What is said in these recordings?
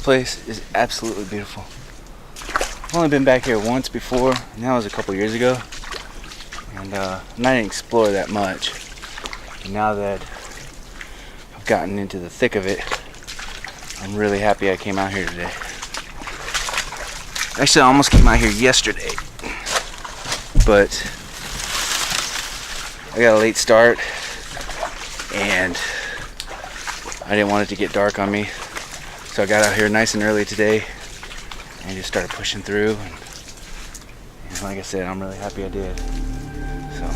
place is absolutely beautiful. I've only been back here once before, and that was a couple years ago. And I didn't explore that much. And now that I've gotten into the thick of it, I'm really happy I came out here today. Actually, I almost came out here yesterday, but I got a late start and I didn't want it to get dark on me. So I got out here nice and early today and just started pushing through. And like I said, I'm really happy I did. So.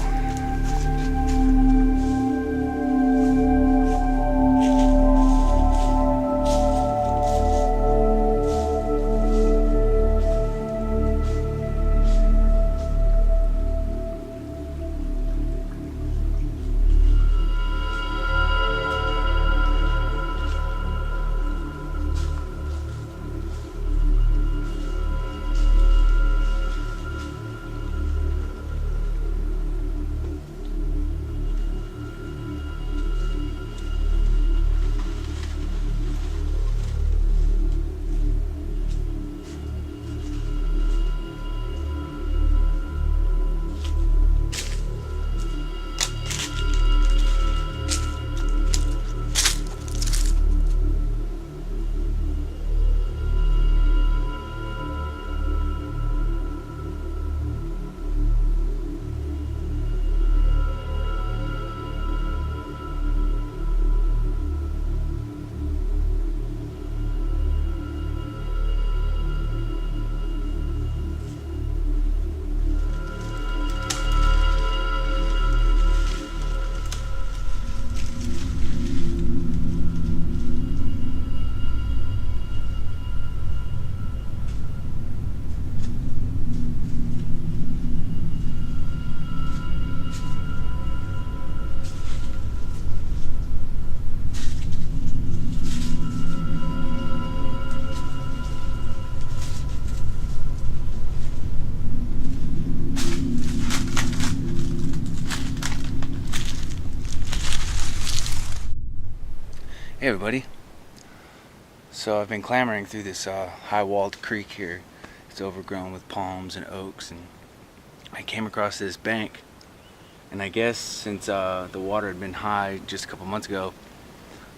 Hey everybody. So I've been clambering through this high-walled creek here. It's overgrown with palms and oaks, and I came across this bank. And I guess since the water had been high just a couple months ago,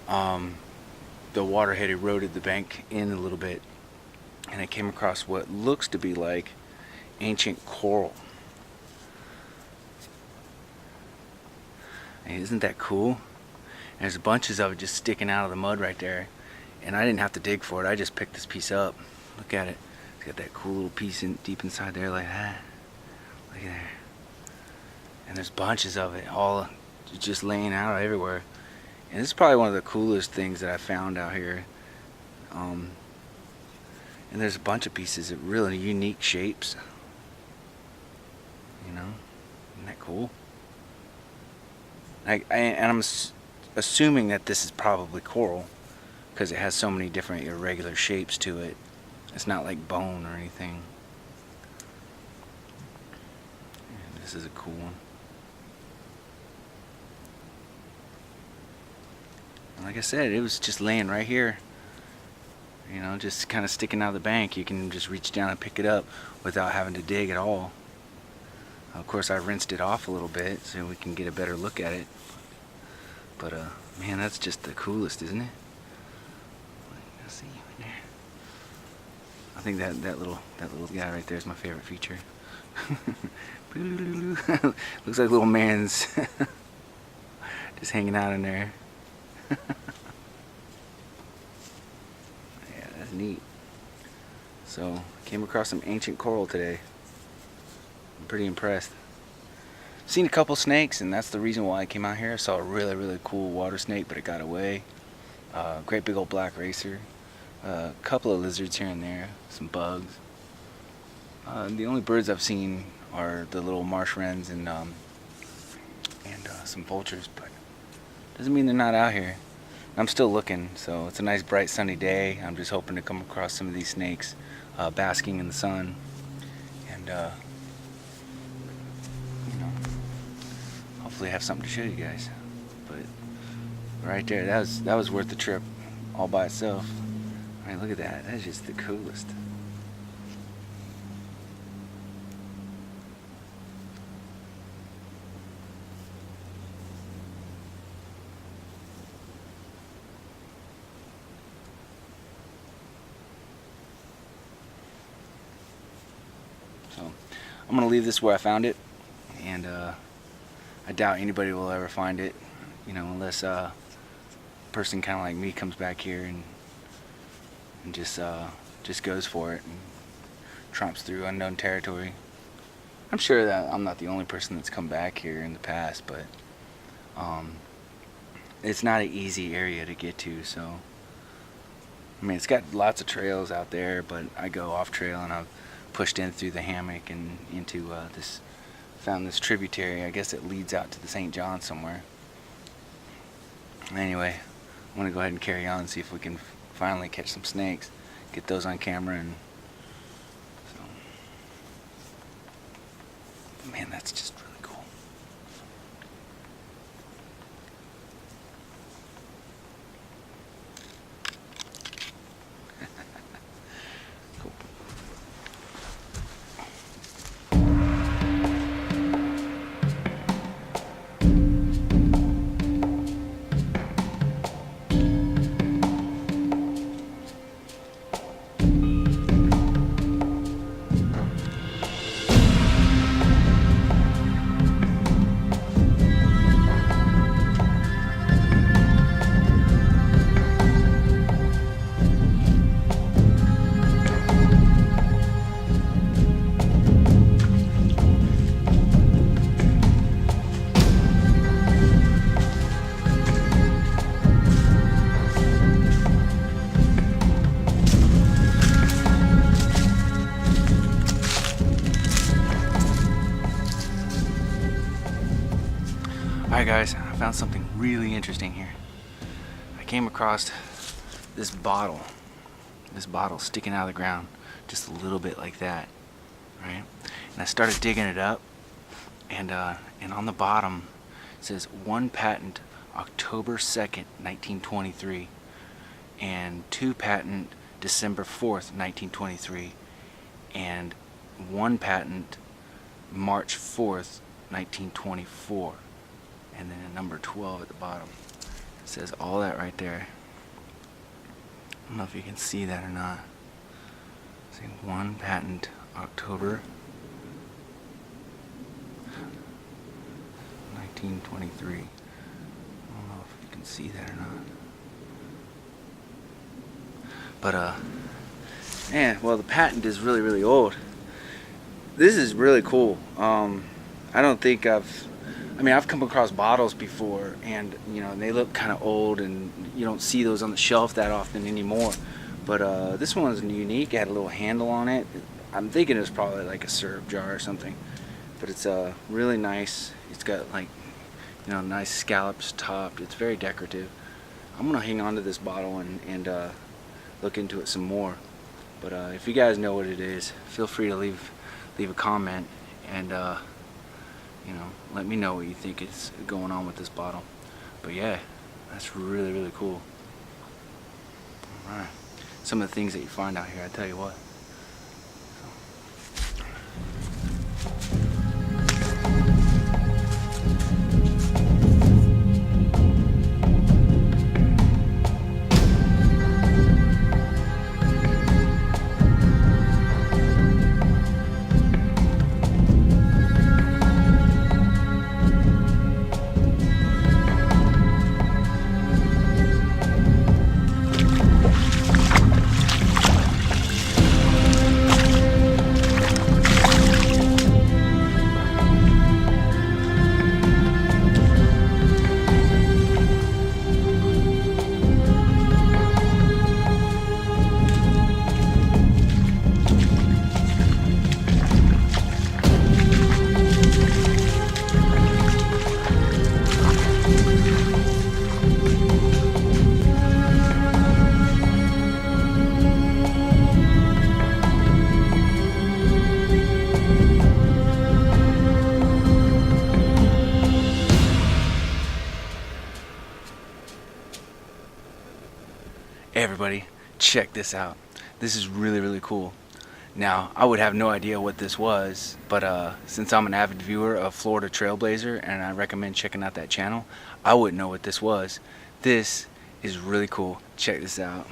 the water had eroded the bank in a little bit, and I came across what looks to be like ancient coral. And isn't that cool? And there's bunches of it just sticking out of the mud right there, and I didn't have to dig for it. I just picked this piece up. Look at it. It's got that cool little piece deep inside there like that. Look at there. And there's bunches of it all just laying out everywhere. And this is probably one of the coolest things that I found out here. And there's a bunch of pieces of really unique shapes. You know, isn't that cool? And I'm assuming that this is probably coral because it has so many different irregular shapes to it. It's not like bone or anything. And this is a cool one. And like I said, it was just laying right here. You know, just kind of sticking out of the bank. You can just reach down and pick it up without having to dig at all. Of course, I rinsed it off a little bit so we can get a better look at it. But man, that's just the coolest, isn't it? Let's see right there. I think that little guy right there is my favorite feature. Looks like little man's just hanging out in there. Yeah, that's neat. So, came across some ancient coral today. I'm pretty impressed. Seen a couple snakes, and that's the reason why I came out here. I saw a really cool water snake, but it got away. Great big old black-racer. A couple of lizards here and there. Some bugs. The only birds I've seen are the little marsh wrens and some vultures, but doesn't mean they're not out here. I'm still looking, so it's a nice bright sunny day. I'm just hoping to come across some of these snakes basking in the sun, and you know, hopefully have something to show you guys. But right there, that was worth the trip all by itself. I mean, look at that. That's just the coolest. So I'm gonna leave this where I found it, and I doubt anybody will ever find it, you know, unless a person kind of like me comes back here and just goes for it and tromps through unknown territory. I'm sure that I'm not the only person that's come back here in the past, but it's not an easy area to get to. So I mean, it's got lots of trails out there, but I go off trail, and I've pushed in through the hammock and into found this tributary. I guess it leads out to the St. John somewhere. Anyway, I'm gonna go ahead and carry on and see if we can finally catch some snakes, get those on camera, and so, man, that's just really cool. Cool. Alright guys, I found something really interesting here. I came across this bottle sticking out of the ground just a little bit like that, right? And I started digging it up, and on the bottom it says 1 patent October 2nd, 1923, and 2 patent December 4th, 1923, and 1 patent March 4th, 1924. And then a number 12 at the bottom. It says all that right there. I don't know if you can see that or not. See, 1 patent October 1923. I don't know if you can see that or not. But man, well, the patent is really, really old. This is really cool. I don't think I've come across bottles before, and you know, they look kind of old, and you don't see those on the shelf that often anymore. But this one was unique. It had a little handle on it. I'm thinking it was probably like a syrup jar or something. But it's really nice. It's got, like, you know, nice scallops topped. It's very decorative. I'm gonna hang on to this bottle and look into it some more. But if you guys know what it is, feel free to leave a comment, and you know, let me know what you think is going on with this bottle. But yeah, that's really, really cool. Alright, some of the things that you find out here, I tell you what. Hey everybody, check this out. This is really, really cool. Now, I would have no idea what this was, but since I'm an avid viewer of Florida Trailblazer and I recommend checking out that channel, I wouldn't know what this was. This is really cool. Check this out.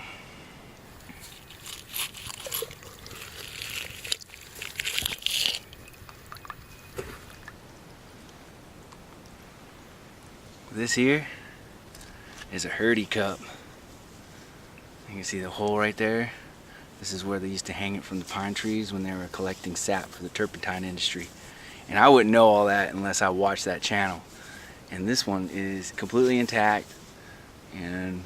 This here is a Hurty Cup. You can see the hole right there. This is where they used to hang it from the pine trees when they were collecting sap for the turpentine industry. And I wouldn't know all that unless I watched that channel. And this one is completely intact. And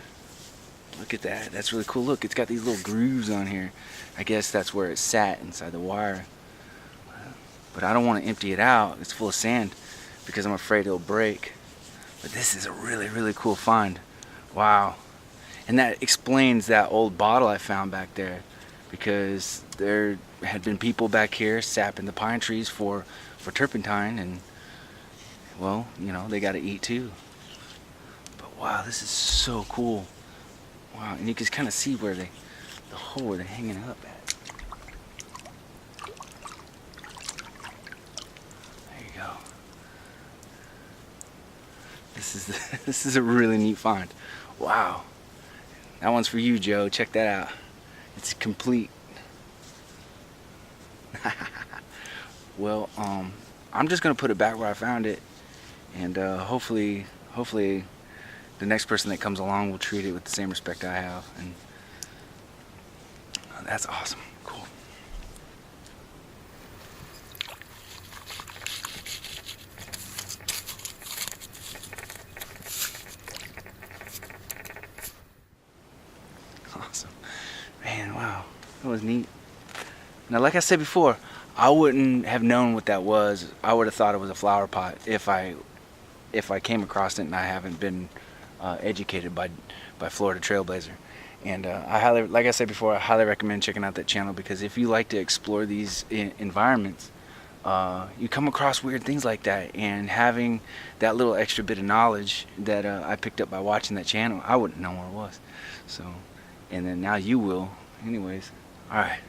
look at that. That's really cool. Look, it's got these little grooves on here. I guess that's where it sat inside the wire. But I don't want to empty it out. It's full of sand because I'm afraid it'll break. But this is a really, really cool find. Wow. And that explains that old bottle I found back there, because there had been people back here sapping the pine trees for turpentine, and well, you know, they got to eat too. But wow, this is so cool. Wow, and you can kind of see where the hole where they're hanging up at. There you go. This is a really neat find. Wow. That one's for you, Joe. Check that out. It's complete. Well, I'm just gonna put it back where I found it, and hopefully the next person that comes along will treat it with the same respect I have. And that's awesome. Cool. Awesome. Man, wow. That was neat. Now, like I said before, I wouldn't have known what that was. I would have thought it was a flower pot if I came across it and I haven't been educated by Florida Trailblazer. And like I said before, I highly recommend checking out that channel, because if you like to explore these environments, you come across weird things like that, and having that little extra bit of knowledge that I picked up by watching that channel, I wouldn't know what it was. So, and then now you will. Anyways, all right.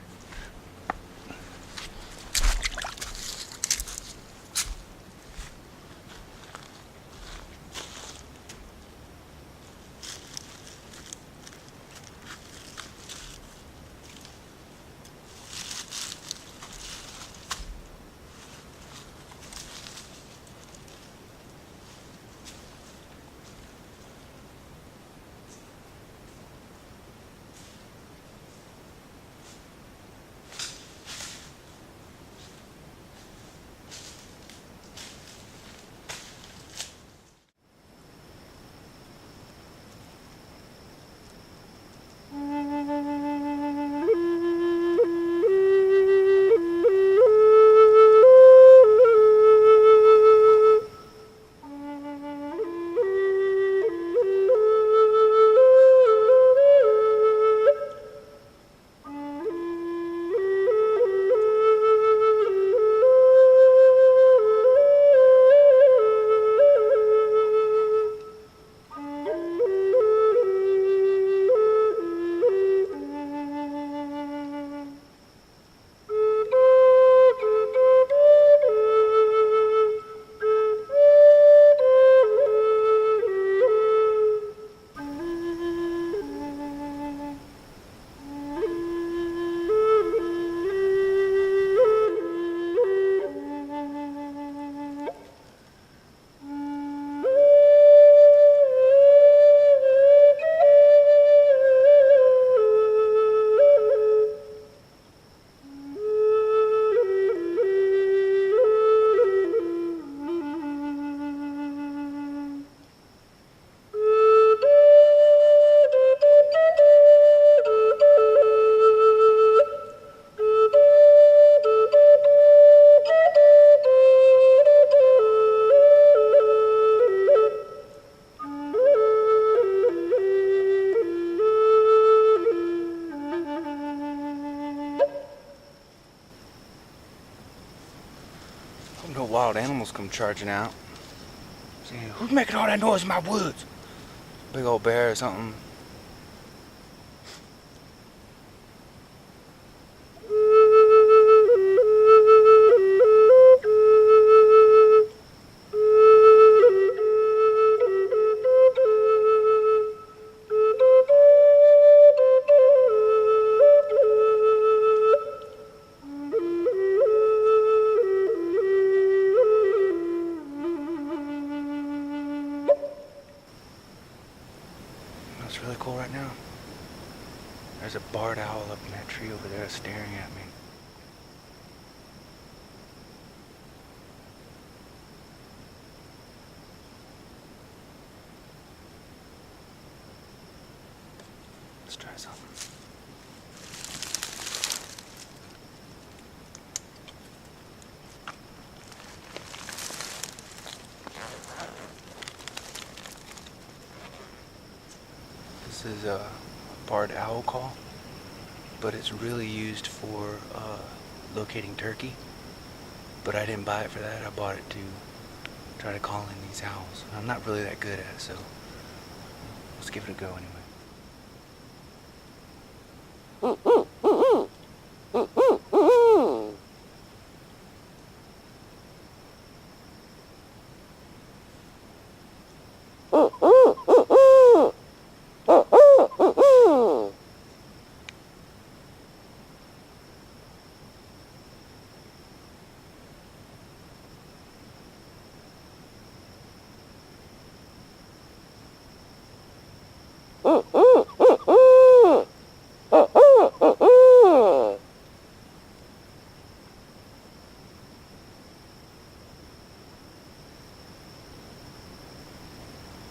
No wild animals come charging out. Saying, who's making all that noise in my woods? Big old bear or something. cool right now. There's a barred owl up in that tree over there staring at me. Let's try something. This is a barred owl call, but it's really used for locating turkey. But I didn't buy it for that. I bought it to try to call in these owls. I'm not really that good at it, so let's give it a go anyway.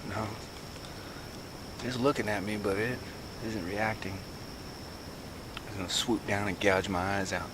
No, it's looking at me, but it isn't reacting. It's gonna swoop down and gouge my eyes out.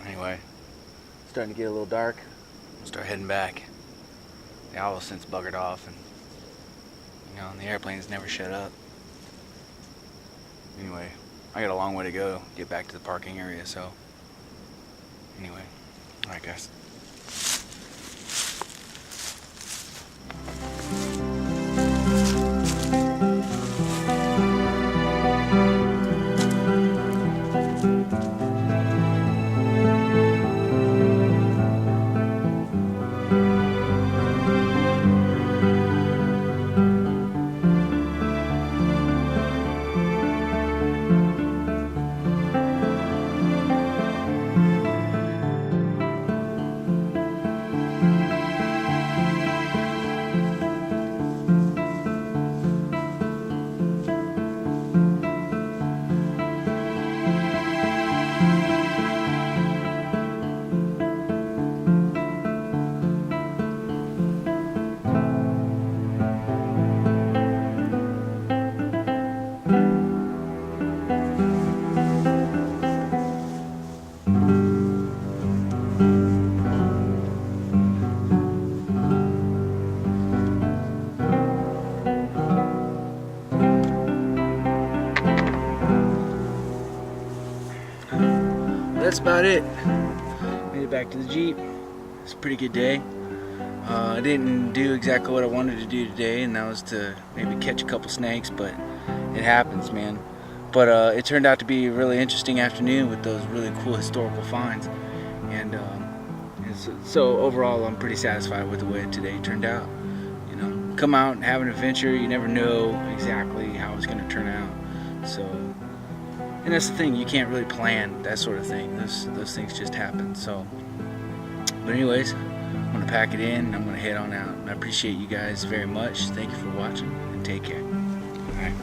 Anyway, it's starting to get a little dark. I'll start heading back. The owl since buggered off, and you know, the airplanes never shut up. Anyway, I got a long way to go to get back to the parking area, so anyway, alright guys. That's about it. Made it back to the Jeep. It's a pretty good day. I didn't do exactly what I wanted to do today, and that was to maybe catch a couple snakes, but it happens, man. But it turned out to be a really interesting afternoon with those really cool historical finds. And so overall, I'm pretty satisfied with the way today turned out. You know, come out and have an adventure. You never know exactly how it's going to turn out. So And that's the thing, you can't really plan that sort of thing. Those things just happen. So, but anyways, I'm gonna pack it in and I'm gonna head on out. And I appreciate you guys very much. Thank you for watching and take care. All right.